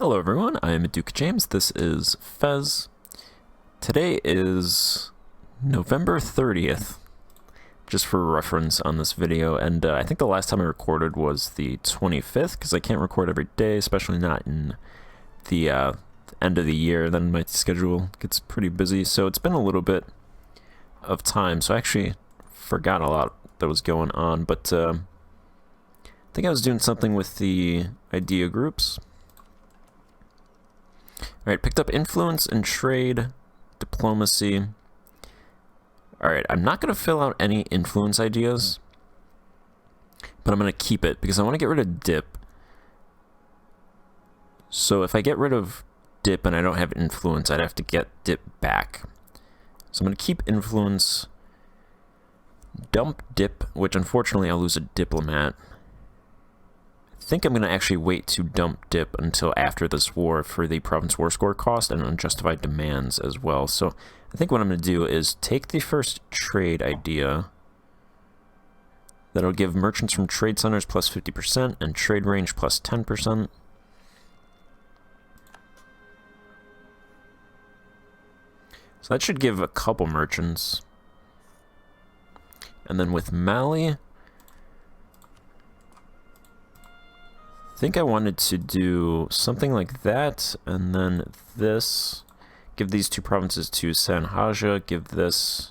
Hello everyone, I am Duke James, this is Fez. Today is November 30th, just for reference on this video, and I think the last time I recorded was the 25th, because I can't record every day, especially not in the end of the year, then my schedule gets pretty busy, so it's been a little bit of time, so I actually forgot a lot that was going on, but I think I was doing something with the idea groups. Alright, picked up influence and trade, diplomacy. Alright, I'm not going to fill out any influence ideas, but I'm going to keep it because I want to get rid of dip. So if I get rid of dip and I don't have influence, I'd have to get dip back. So I'm going to keep influence, dump dip, which unfortunately I'll lose a diplomat. I think I'm going to actually wait to dump dip until after this war for the province war score cost and unjustified demands as well. So I think what I'm going to do is take the first trade idea. That'll give merchants from trade centers plus 50% and trade range plus 10%. So that should give a couple merchants. And then with Mali, I think I wanted to do something like that, and then this, give these two provinces to Sanhaja, give this,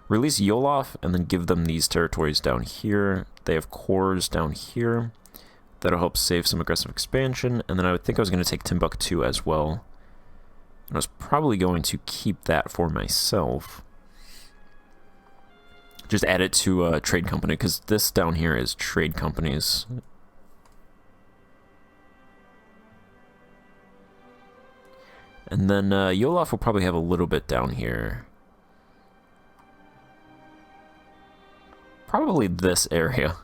release Yolof, and then give them these territories down here. They have cores down here. That'll help save some aggressive expansion, and then I would think I was going to take Timbuktu as well. And I was probably going to keep that for myself. Just add it to a trade company, because this down here is trade companies. And then Yolof will probably have a little bit down here. Probably this area.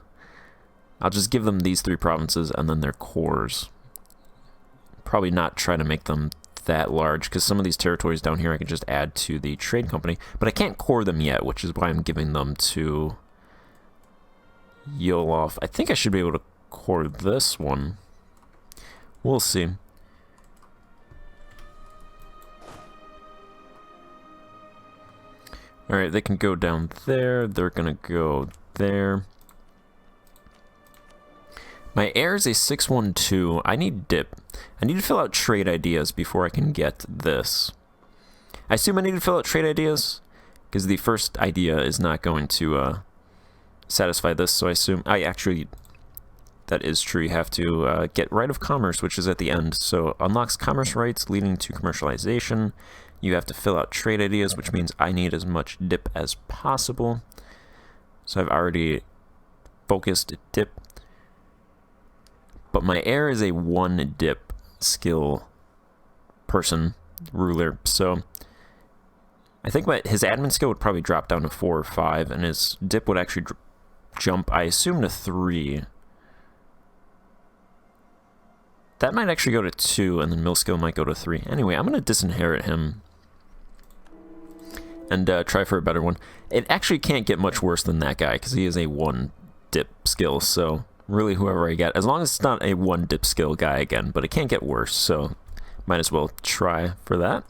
I'll just give them these three provinces and then their cores. Probably not try to make them that large, because some of these territories down here I can just add to the trade company. But I can't core them yet, which is why I'm giving them to Yolof. I think I should be able to core this one. We'll see. Alright, they can go down there. They're gonna go there. My heir is a 612. I need dip. I need to fill out trade ideas before I can get this. I assume I need to fill out trade ideas, because the first idea is not going to satisfy this, so I assume... that is true. You have to get right of commerce, which is at the end. So, unlocks commerce rights leading to commercialization. You have to fill out trade ideas, which means I need as much dip as possible. So I've already focused dip. But my heir is a 1 dip skill person, ruler. So I think his admin skill would probably drop down to 4 or 5, and his dip would actually jump, I assume, to 3. That might actually go to 2, and then mill skill might go to 3. Anyway, I'm going to disinherit him and try for a better one. It actually can't get much worse than that guy, because he is a 1 dip skill, so really whoever I get, as long as it's not a 1 dip skill guy again, but it can't get worse, so might as well try for that.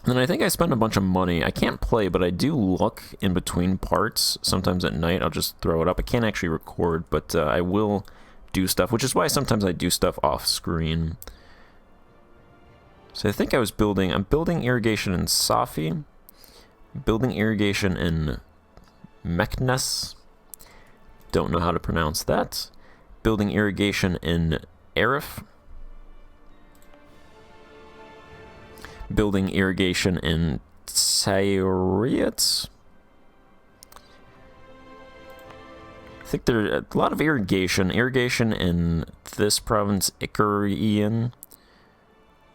And then I think I spent a bunch of money. I can't play, but I do look in between parts. Sometimes at night, I'll just throw it up. I can't actually record, but I will do stuff, which is why sometimes I do stuff off screen. So I think I'm building irrigation in Safi, building irrigation in Meknes, don't know how to pronounce that, building irrigation in Arif, building irrigation in Sayuriat. I think there's a lot of irrigation in this province, Iberian,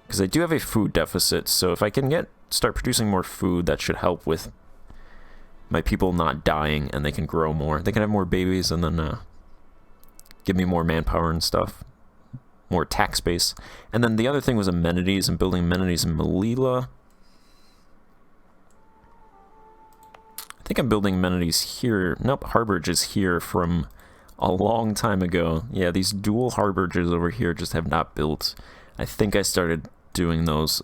because I do have a food deficit, so if I can start producing more food, that should help with my people not dying, and they can grow more. They can have more babies, and then give me more manpower and stuff. More tax base. And then the other thing was amenities, and building amenities in Melilla. I think I'm building amenities here. Nope, Harborage is here from a long time ago. Yeah, these dual harbor bridges over here just have not built. I think I started doing those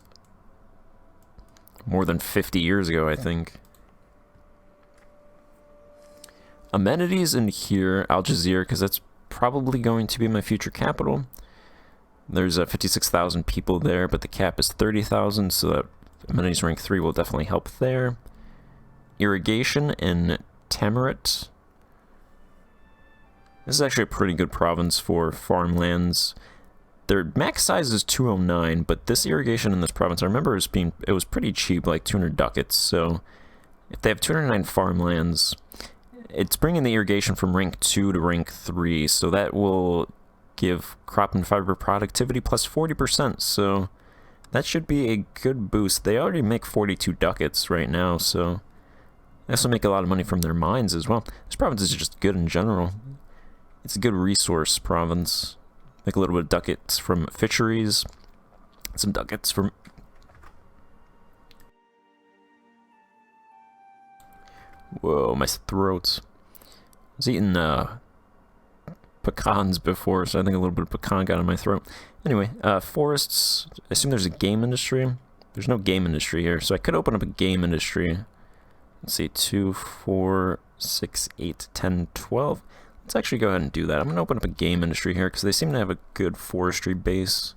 more than 50 years ago, I think. Amenities in here, Algiers, because that's probably going to be my future capital. There's 56,000 people there, but the cap is 30,000, so that amenities rank 3 will definitely help there. Irrigation in Tamarit. This is actually a pretty good province for farmlands. Their max size is 209, but this irrigation in this province, I remember it was pretty cheap, like 200 ducats. So if they have 209 farmlands, it's bringing the irrigation from rank 2 to rank 3, so that will give crop and fiber productivity plus 40%, so that should be a good boost. They already make 42 ducats right now, so they also make a lot of money from their mines as well. This province is just good in general. It's a good resource province. Make a little bit of ducats from fisheries, some ducats from... Whoa, my throat. I was eating pecans before, so I think a little bit of pecan got in my throat. Anyway, forests. I assume there's a game industry. There's no game industry here, so I could open up a game industry. Let's see, 2, 4, 6, 8, 10, 12. Let's actually go ahead and do that. I'm going to open up a game industry here because they seem to have a good forestry base.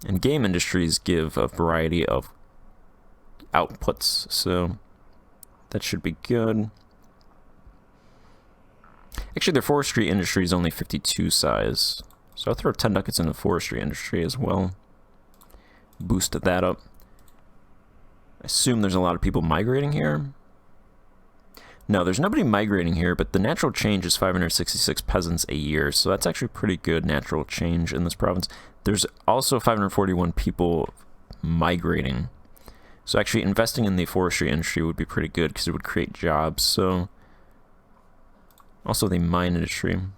And game industries give a variety of outputs, so that should be good. Actually, their forestry industry is only 52 size, so I'll throw 10 ducats in the forestry industry as well. Boost that up. I assume there's a lot of people migrating here. No, there's nobody migrating here, but the natural change is 566 peasants a year, so that's actually pretty good natural change in this province. There's also 541 people migrating. So actually investing in the forestry industry would be pretty good because it would create jobs. So also the mine industry. I'm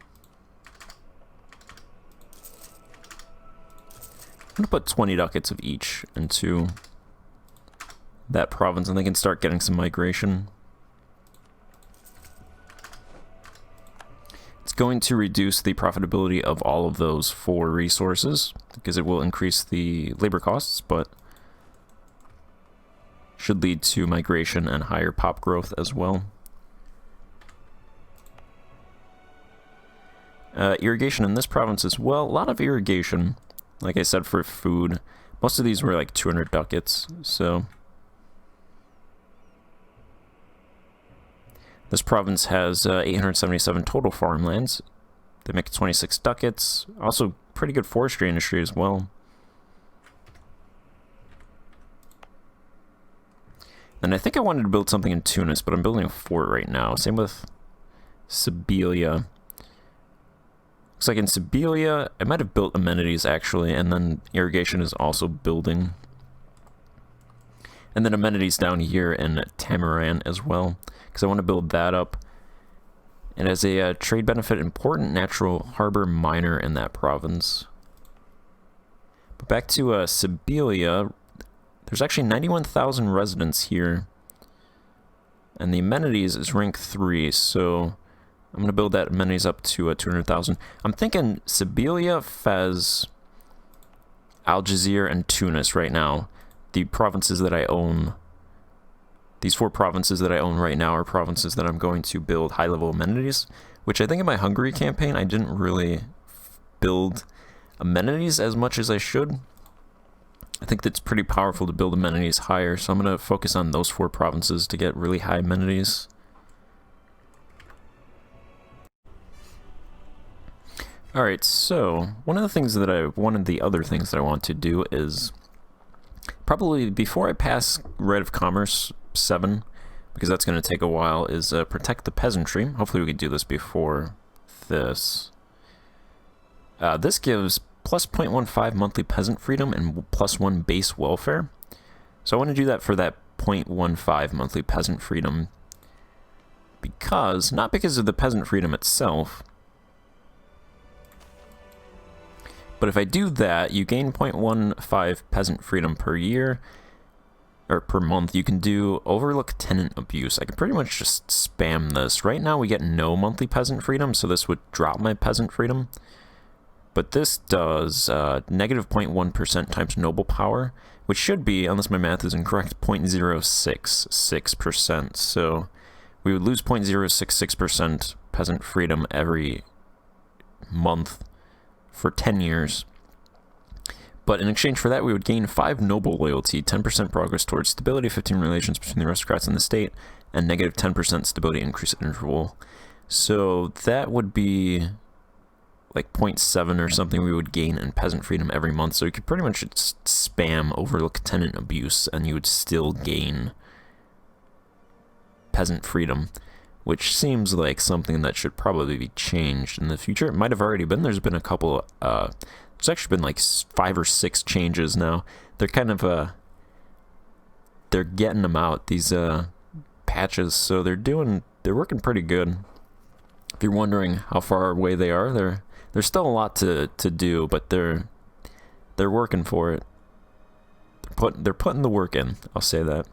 going to put 20 ducats of each into that province and they can start getting some migration. It's going to reduce the profitability of all of those 4 resources because it will increase the labor costs, but should lead to migration and higher pop growth as well. Irrigation in this province as well. A lot of irrigation, like I said, for food. Most of these were like 200 ducats, so this province has 877 total farmlands. They make 26 ducats. Also, pretty good forestry industry as well. And I think I wanted to build something in Tunis, but I'm building a fort right now. Same with Sibelia. Looks like in Sibelia, I might have built amenities actually, and then irrigation is also building. And then amenities down here in Tamaran as well, because I want to build that up. And as a trade benefit, important natural harbor miner in that province. But back to Sibelia, there's actually 91,000 residents here. And the amenities is rank 3, so I'm going to build that amenities up to 200,000. I'm thinking Sibelia, Fez, Algiers, and Tunis right now. The provinces that I own, these 4 provinces that I own right now are provinces that I'm going to build high-level amenities, which I think in my Hungary campaign, I didn't really build amenities as much as I should. I think that's pretty powerful to build amenities higher, so I'm going to focus on those 4 provinces to get really high amenities. Alright, so one of the other things that I want to do is probably before I pass Right of Commerce 7, because that's going to take a while, is protect the peasantry. Hopefully we can do this before this. This gives plus 0.15 monthly peasant freedom and plus 1 base welfare. So I want to do that for that 0.15 monthly peasant freedom. Not because of the peasant freedom itself, but if I do that, you gain 0.15 peasant freedom per year. or per month, you can do overlook tenant abuse. I can pretty much just spam this. Right now we get no monthly peasant freedom, so this would drop my peasant freedom. But this does negative 0.1% times noble power, which should be, unless my math is incorrect, 0.066%. So we would lose 0.066% peasant freedom every month for 10 years. But in exchange for that, we would gain 5 noble loyalty, 10% progress towards stability, 15 relations between the aristocrats and the state, and negative 10% stability increase interval. So that would be like 0.7 or something we would gain in peasant freedom every month. So you could pretty much just spam overlook tenant abuse and you would still gain peasant freedom, which seems like something that should probably be changed in the future. It might have already been. There's been a couple, there's actually been like 5 or 6 changes now. They're kind of, they're getting them out, these patches, so they're working pretty good. If you're wondering how far away they are, there's still a lot to do, but they're working for it. They're putting the work in, I'll say that.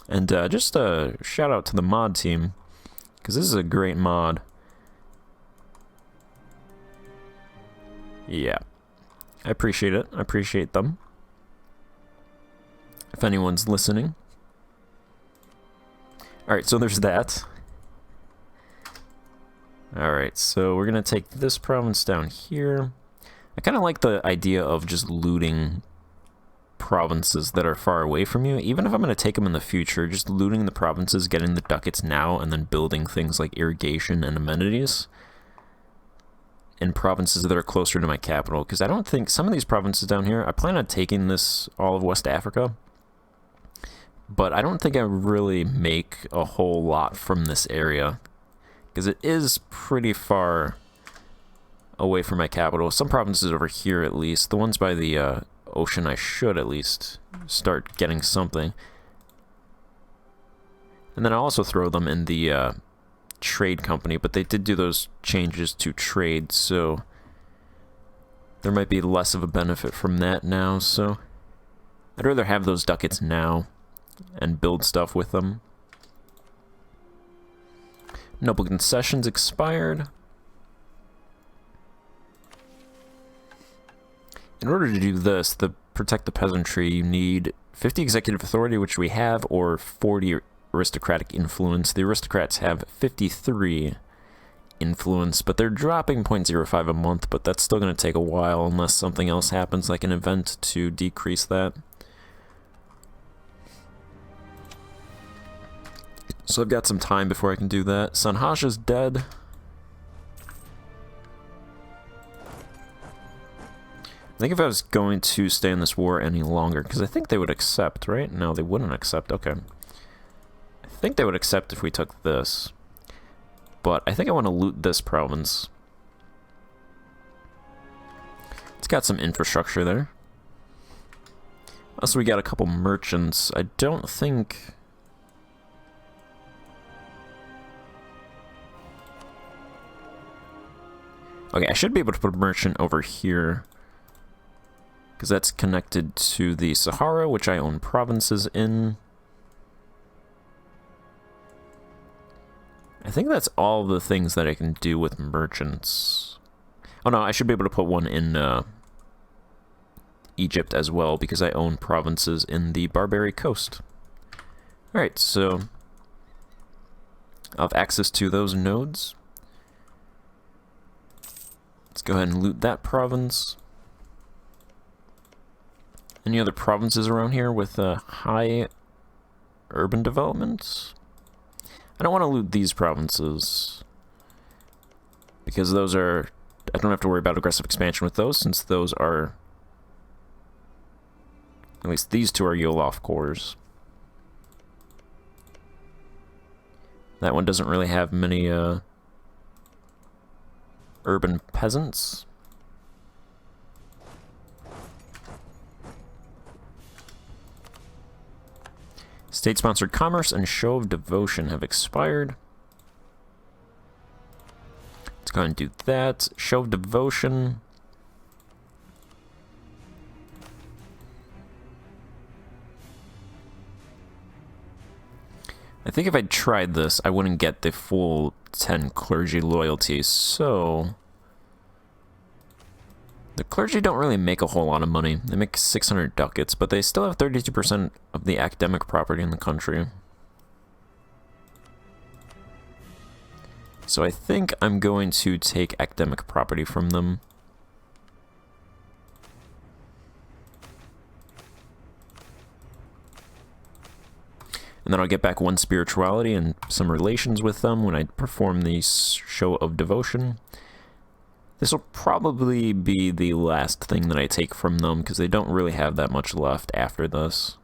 And just a shout out to the mod team, because this is a great mod. Yeah, I appreciate it. I appreciate them. If anyone's listening. Alright, so there's that. Alright, so we're going to take this province down here. I kind of like the idea of just looting provinces that are far away from you. Even if I'm going to take them in the future, just looting the provinces, getting the ducats now, and then building things like irrigation and amenities in provinces that are closer to my capital. Because I don't think some of these provinces down here, I plan on taking this, all of West Africa. But I don't think I really make a whole lot from this area, because it is pretty far away from my capital. Some provinces over here, at least. The ones by the ocean, I should at least start getting something. And then I'll also throw them in the trade company, but they did do those changes to trade, so there might be less of a benefit from that now. So I'd rather have those ducats now and build stuff with them. Noble concessions expired. In order to do this, to protect the peasantry, you need 50 executive authority, which we have, or 40 aristocratic influence. The aristocrats have 53 influence, but they're dropping 0.05 a month, but that's still going to take a while unless something else happens, like an event, to decrease that. So I've got some time before I can do that. Sanhaja's dead. I think if I was going to stay in this war any longer, because I think they would accept, right? No, they wouldn't accept. Okay. I think they would accept if we took this. But I think I want to loot this province. It's got some infrastructure there. Also, we got a couple merchants. I don't think... Okay, I should be able to put a merchant over here, because that's connected to the Sahara, which I own provinces in. I think that's all the things that I can do with merchants. Oh no, I should be able to put one in Egypt as well, because I own provinces in the Barbary coast. Alright, so I'll have access to those nodes. Let's go ahead and loot that province. Any other provinces around here with high urban development? I don't want to loot these provinces, because those are... I don't have to worry about aggressive expansion with those, since those are... At least these two are Yolof cores. That one doesn't really have many urban peasants. State-sponsored commerce and show of devotion have expired. Let's go ahead and do that. Show of devotion. I think if I tried this, I wouldn't get the full 10 clergy loyalties, so... The clergy don't really make a whole lot of money. They make 600 ducats, but they still have 32% of the academic property in the country. So I think I'm going to take academic property from them. And then I'll get back 1 spirituality and some relations with them when I perform the show of devotion. This will probably be the last thing that I take from them, because they don't really have that much left after this.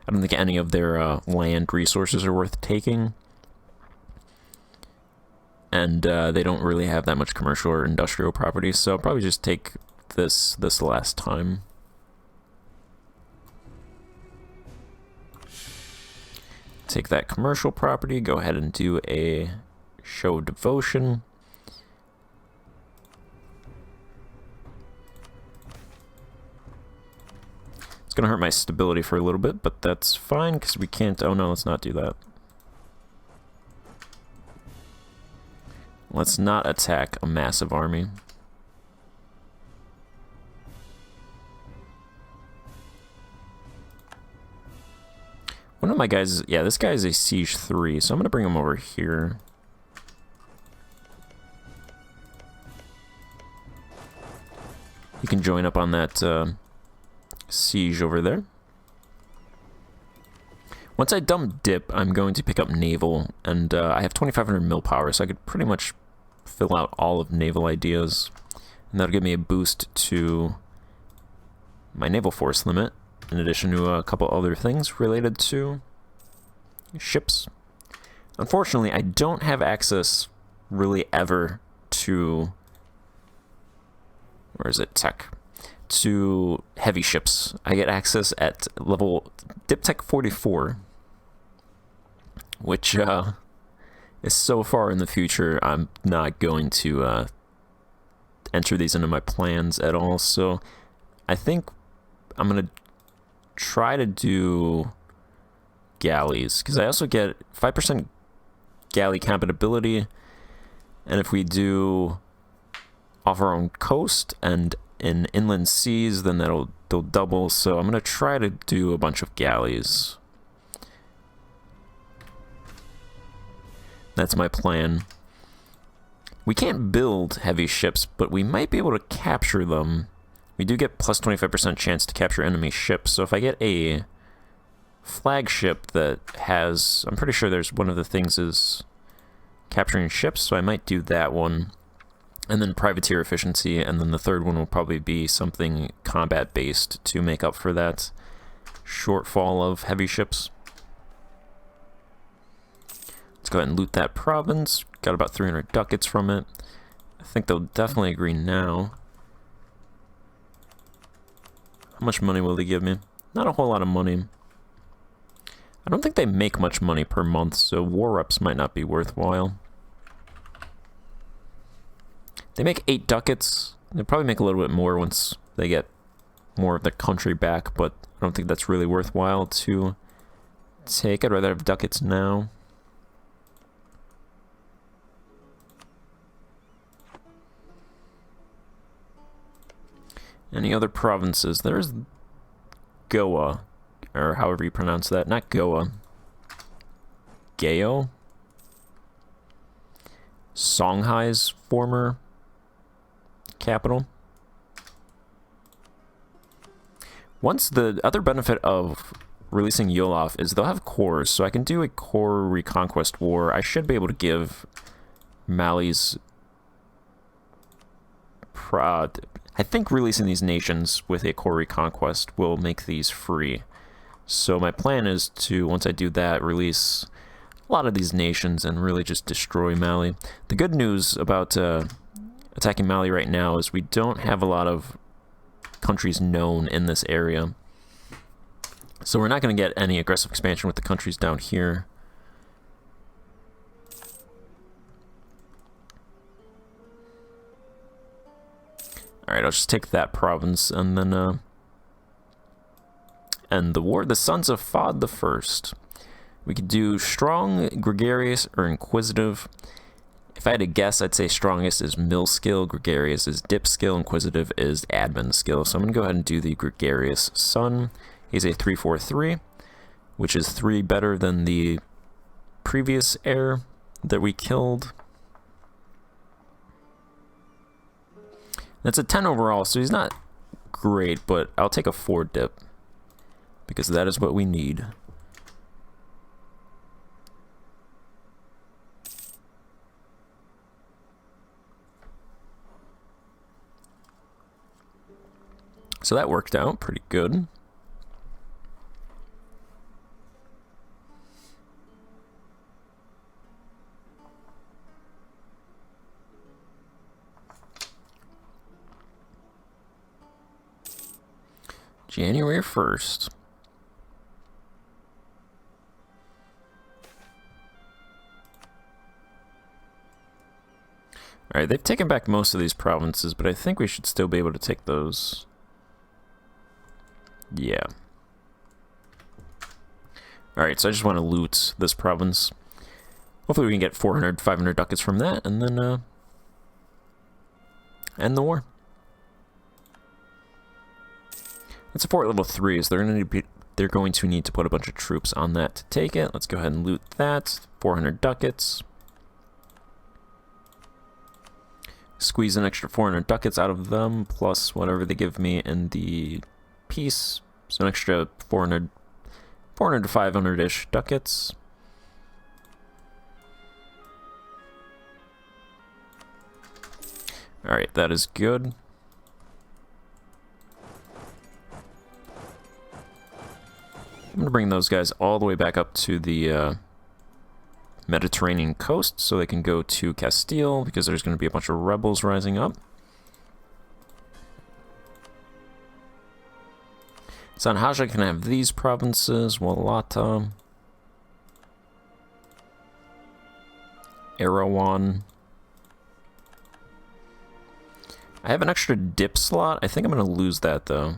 I don't think any of their land resources are worth taking. And they don't really have that much commercial or industrial property, so I'll probably just take this last time. Take that commercial property, go ahead and do a show of devotion. It's going to hurt my stability for a little bit, but that's fine, because we can't... Oh no, let's not do that. Let's not attack a massive army. One of my guys... Yeah, this guy is a siege 3, so I'm going to bring him over here. You can join up on that... siege over there. Once I dump dip, I'm going to pick up naval, and I have 2,500 mil power, so I could pretty much fill out all of naval ideas, and that'll give me a boost to my naval force limit, in addition to a couple other things related to ships. Unfortunately, I don't have access really ever to... Where is it? Tech. To heavy ships. I get access at level Diptech 44, which is so far in the future. I'm not going to enter these into my plans at all, so I think I'm going to try to do galleys, because I also get 5% galley compatibility, and if we do off our own coast and in inland seas, then they'll double, so I'm going to try to do a bunch of galleys. That's my plan. We can't build heavy ships, but we might be able to capture them. We do get plus 25% chance to capture enemy ships, so if I get a flagship that has... I'm pretty sure there's one of the things is capturing ships, so I might do that one. And then privateer efficiency, and then the third one will probably be something combat-based to make up for that shortfall of heavy ships. Let's go ahead and loot that province. Got about 300 ducats from it. I think they'll definitely agree now. How much money will they give me? Not a whole lot of money. I don't think they make much money per month, so war reps might not be worthwhile. They make 8 ducats. They'll probably make a little bit more once they get more of the country back, but I don't think that's really worthwhile to take. I'd rather have ducats now. Any other provinces? There's Goa, or however you pronounce that. Not Goa. Gao? Songhai's former capital. Once the other benefit of releasing Yolof is they'll have cores, so I can do a core reconquest war. I should be able to give Mali's I think releasing these nations with a core reconquest will make these free. So my plan is to, once I do that, release a lot of these nations and really just destroy Mali. The good news about attacking Mali right now is we don't have a lot of countries known in this area. So we're not going to get any aggressive expansion with the countries down here. Alright, I'll just take that province and then end the war. The Sons of Fod the First. We could do strong, gregarious, or inquisitive. If I had to guess, I'd say strongest is mill skill, gregarious is dip skill, inquisitive is admin skill. So I'm going to go ahead and do the gregarious son. He's a 343, which is 3 better than the previous heir that we killed. That's a 10 overall, so he's not great, but I'll take a 4 dip because that is what we need. So that worked out pretty good. January 1st. Alright, they've taken back most of these provinces, but I think we should still be able to take those. Yeah. Alright, so I just want to loot this province. Hopefully we can get 400, 500 ducats from that, and then, end the war. It's a fort level 3, so they're going to need to put a bunch of troops on that to take it. Let's go ahead and loot that. 400 ducats. Squeeze an extra 400 ducats out of them, plus whatever they give me in the peace. So an extra 400 to 500-ish ducats. Alright, that is good. I'm going to bring those guys all the way back up to the Mediterranean coast so they can go to Castile, because there's going to be a bunch of rebels rising up. Sanhaja can have these provinces, Wallata, Erawan. I have an extra dip slot. I think I'm going to lose that, though.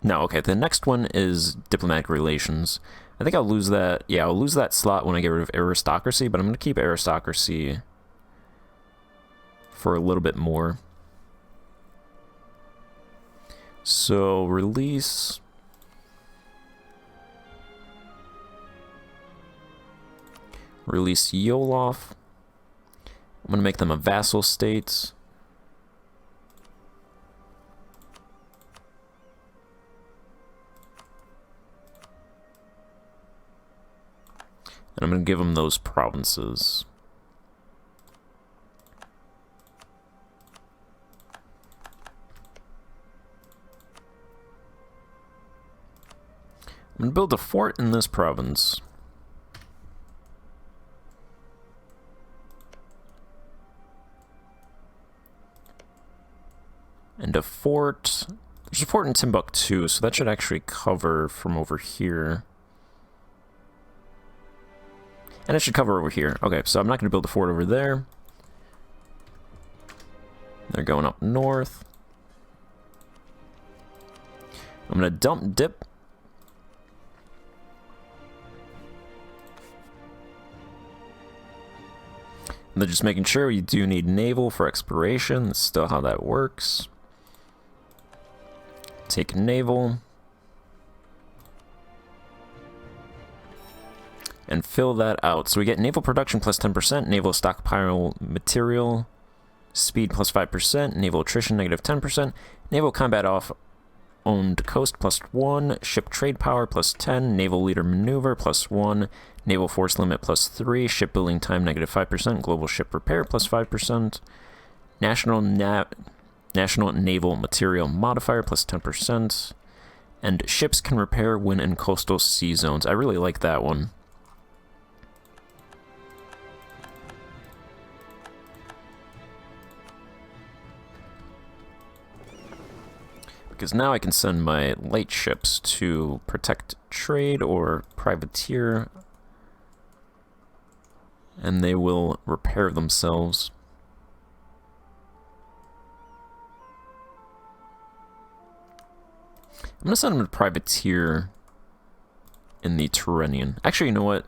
No, okay, the next one is diplomatic relations. I think I'll lose that. Yeah, I'll lose that slot when I get rid of aristocracy, but I'm going to keep aristocracy for a little bit more. So, release. Release Yolof. I'm going to make them a vassal state. And I'm going to give them those provinces. I'm going to build a fort in this province. And a fort. There's a fort in Timbuktu, so that should actually cover from over here. And it should cover over here. Okay, so I'm not going to build a fort over there. They're going up north. I'm going to dump dip. And they're just making sure you do need naval for exploration. That's still how that works. Take naval. And fill that out. So we get naval production plus 10%, naval stockpile material, speed plus 5%, naval attrition negative 10%, naval combat off owned coast plus 1, ship trade power plus 10, naval leader maneuver plus 1, naval force limit plus 3, shipbuilding time negative 5%, global ship repair plus 5%, national naval material modifier plus 10%, and ships can repair when in coastal sea zones. I really like that one. Because now I can send my light ships to protect trade or privateer, and they will repair themselves. I'm going to send them to privateer in the Tyrrhenian. Actually, you know what?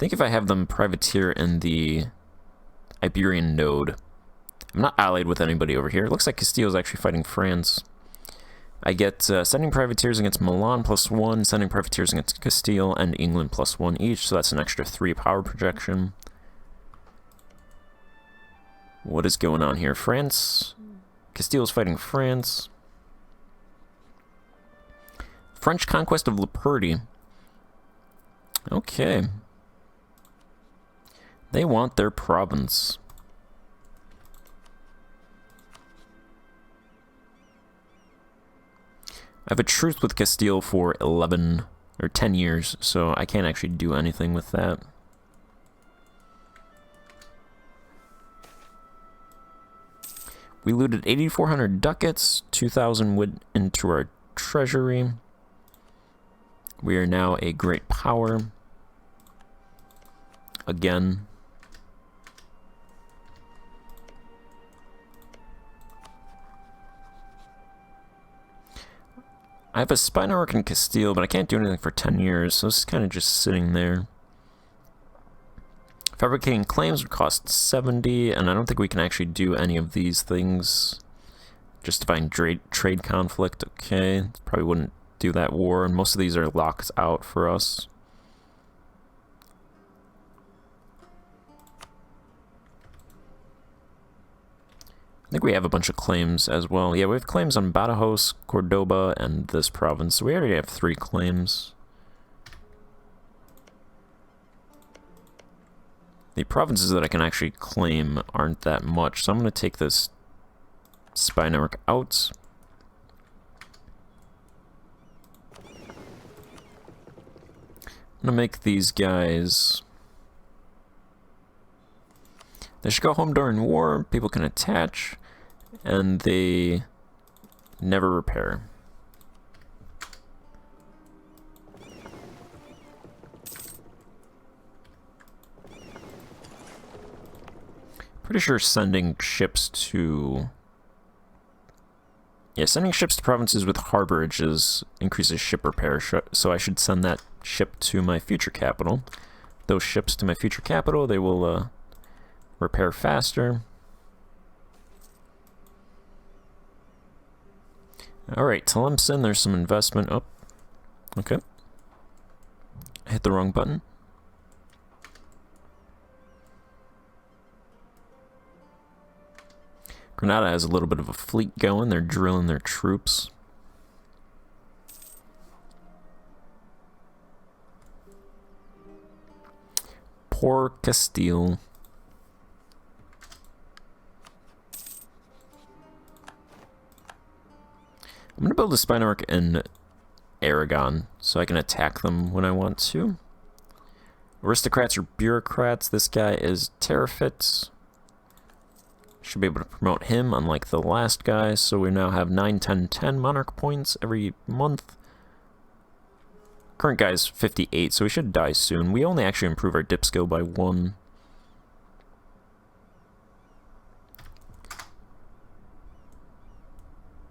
think if I have them privateer in the Iberian node, I'm not allied with anybody over here. It looks like Castillo's actually fighting France. I get sending privateers against Milan +1, sending privateers against Castile and England +1 each, so that's an extra 3 power projection. What is going on here? France. Castile's fighting France. French conquest of Leperti. Okay. They want their province. I have a truce with Castile for 11 or 10 years, so I can't actually do anything with that. We looted 8,400 ducats, 2,000 went into our treasury. We are now a great power. Again. I have a spy network in Castile, but I can't do anything for 10 years, so this is kind of just sitting there. Fabricating claims would cost 70, and I don't think we can actually do any of these things. Justifying trade conflict, okay. Probably wouldn't do that war, and most of these are locked out for us. I think we have a bunch of claims as well. Yeah, we have claims on Badajoz, Cordoba, and this province. So we already have 3 claims. The provinces that I can actually claim aren't that much, so I'm going to take this spy network out. I'm going to make these guys... They should go home during war, people can attach, and they never repair. Pretty sure sending ships to... Yeah, sending ships to provinces with harborages increases ship repair, so I should send that ship to my future capital. Those ships to my future capital, they will repair faster. Alright, Tlemcen, there's some investment. Oh, okay. I hit the wrong button. Granada has a little bit of a fleet going. They're drilling their troops. Poor Castile. I'm going to build a spy network in Aragon so I can attack them when I want to. Aristocrats or bureaucrats. This guy is Terrafit. Should be able to promote him, unlike the last guy. So we now have 9, 10, 10 monarch points every month. Current guy is 58, so we should die soon. We only actually improve our dip skill by 1.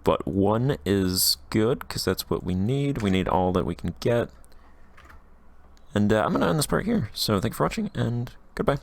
But 1 is good, because that's what we need. We need all that we can get. And I'm going to end this part here. So thank you for watching, and goodbye.